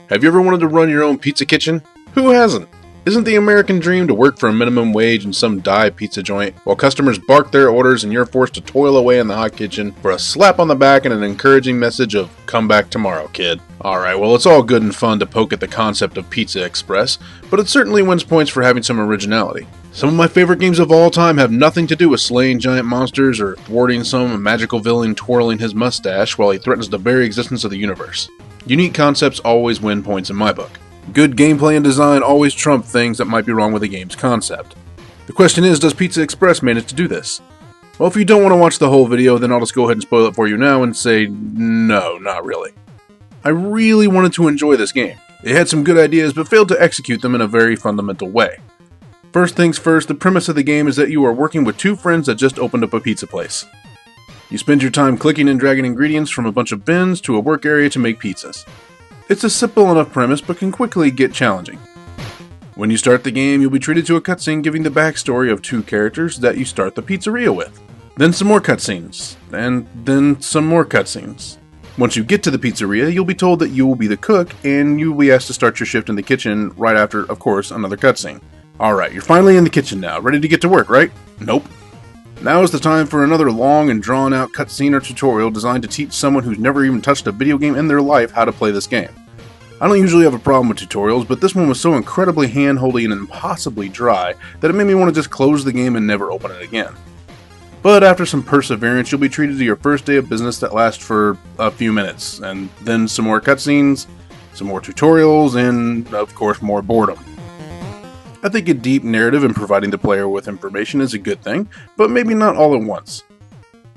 Have you ever wanted to run your own pizza kitchen? Who hasn't? Isn't the American dream to work for a minimum wage in some dive pizza joint while customers bark their orders and you're forced to toil away in the hot kitchen for a slap on the back and an encouraging message of "come back tomorrow, kid"? Alright, well, it's all good and fun to poke at the concept of Pizza Express, but it certainly wins points for having some originality. Some of my favorite games of all time have nothing to do with slaying giant monsters or thwarting some magical villain twirling his mustache while he threatens the very existence of the universe. Unique concepts always win points in my book. Good gameplay and design always trump things that might be wrong with the game's concept. The question is, does Pizza Express manage to do this? Well, if you don't want to watch the whole video, then I'll just go ahead and spoil it for you now and say, no, not really. I really wanted to enjoy this game. It had some good ideas, but failed to execute them in a very fundamental way. First things first, the premise of the game is that you are working with two friends that just opened up a pizza place. You spend your time clicking and dragging ingredients from a bunch of bins to a work area to make pizzas. It's a simple enough premise, but can quickly get challenging. When you start the game, you'll be treated to a cutscene giving the backstory of two characters that you start the pizzeria with. Then some more cutscenes, and then some more cutscenes. Once you get to the pizzeria, you'll be told that you will be the cook, and you will be asked to start your shift in the kitchen right after, of course, another cutscene. Alright, you're finally in the kitchen now, ready to get to work, right? Nope. Now is the time for another long and drawn out cutscene or tutorial designed to teach someone who's never even touched a video game in their life how to play this game. I don't usually have a problem with tutorials, but this one was so incredibly hand-holdy and impossibly dry that it made me want to just close the game and never open it again. But after some perseverance, you'll be treated to your first day of business that lasts for a few minutes, and then some more cutscenes, some more tutorials, and of course more boredom. I think a deep narrative and providing the player with information is a good thing, but maybe not all at once.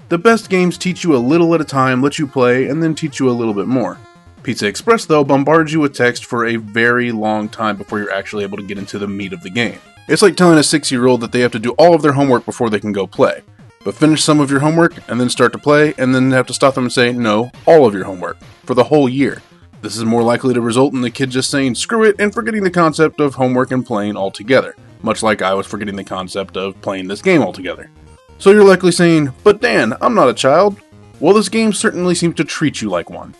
The best games teach you a little at a time, let you play, and then teach you a little bit more. Pizza Express, though, bombards you with text for a very long time before you're actually able to get into the meat of the game. It's like telling a 6-year-old that they have to do all of their homework before they can go play. But finish some of your homework, and then start to play, and then have to stop them and say, no, all of your homework, for the whole year. This is more likely to result in the kid just saying screw it and forgetting the concept of homework and playing altogether, much like I was forgetting the concept of playing this game altogether. So you're likely saying, but Dan, I'm not a child. Well, this game certainly seems to treat you like one.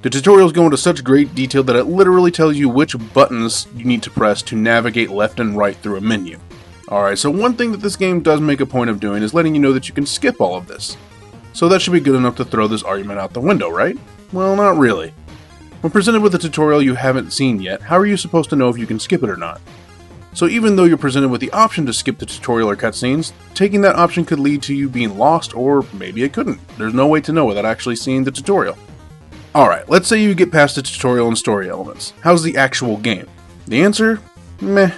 The tutorials go into such great detail that it literally tells you which buttons you need to press to navigate left and right through a menu. Alright, so one thing that this game does make a point of doing is letting you know that you can skip all of this. So that should be good enough to throw this argument out the window, right? Well, not really. When presented with a tutorial you haven't seen yet, how are you supposed to know if you can skip it or not? So even though you're presented with the option to skip the tutorial or cutscenes, taking that option could lead to you being lost, or maybe it couldn't. There's no way to know without actually seeing the tutorial. Alright, let's say you get past the tutorial and story elements. How's the actual game? The answer? Meh.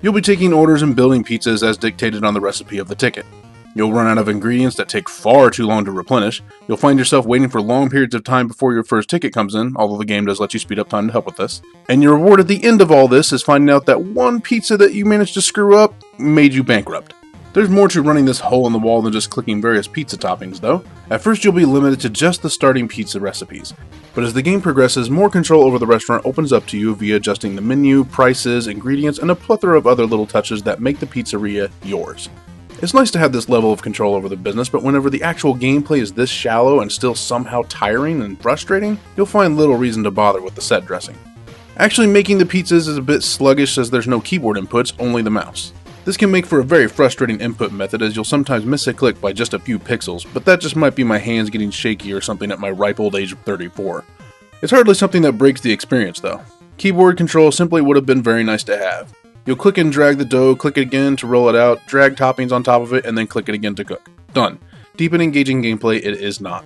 You'll be taking orders and building pizzas as dictated on the recipe of the ticket. You'll run out of ingredients that take far too long to replenish. You'll find yourself waiting for long periods of time before your first ticket comes in, although the game does let you speed up time to help with this. And your reward at the end of all this is finding out that one pizza that you managed to screw up made you bankrupt. There's more to running this hole in the wall than just clicking various pizza toppings, though. At first you'll be limited to just the starting pizza recipes, but as the game progresses, more control over the restaurant opens up to you via adjusting the menu, prices, ingredients, and a plethora of other little touches that make the pizzeria yours. It's nice to have this level of control over the business, but whenever the actual gameplay is this shallow and still somehow tiring and frustrating, you'll find little reason to bother with the set dressing. Actually, making the pizzas is a bit sluggish as there's no keyboard inputs, only the mouse. This can make for a very frustrating input method as you'll sometimes miss a click by just a few pixels, but that just might be my hands getting shaky or something at my ripe old age of 34. It's hardly something that breaks the experience though. Keyboard control simply would have been very nice to have. You'll click and drag the dough, click it again to roll it out, drag toppings on top of it, and then click it again to cook. Done. Deep and engaging gameplay it is not.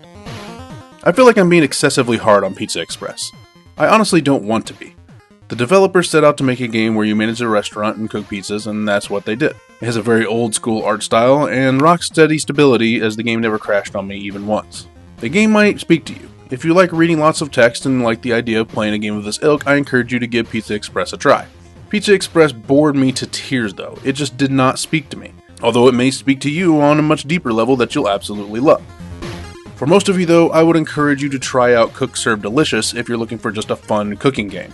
I feel like I'm being excessively hard on Pizza Express. I honestly don't want to be. The developers set out to make a game where you manage a restaurant and cook pizzas, and that's what they did. It has a very old school art style and rock steady stability as the game never crashed on me even once. The game might speak to you. If you like reading lots of text and like the idea of playing a game of this ilk, I encourage you to give Pizza Express a try. Pizza Express bored me to tears though, it just did not speak to me. Although it may speak to you on a much deeper level that you'll absolutely love. For most of you though, I would encourage you to try out Cook Serve Delicious if you're looking for just a fun cooking game.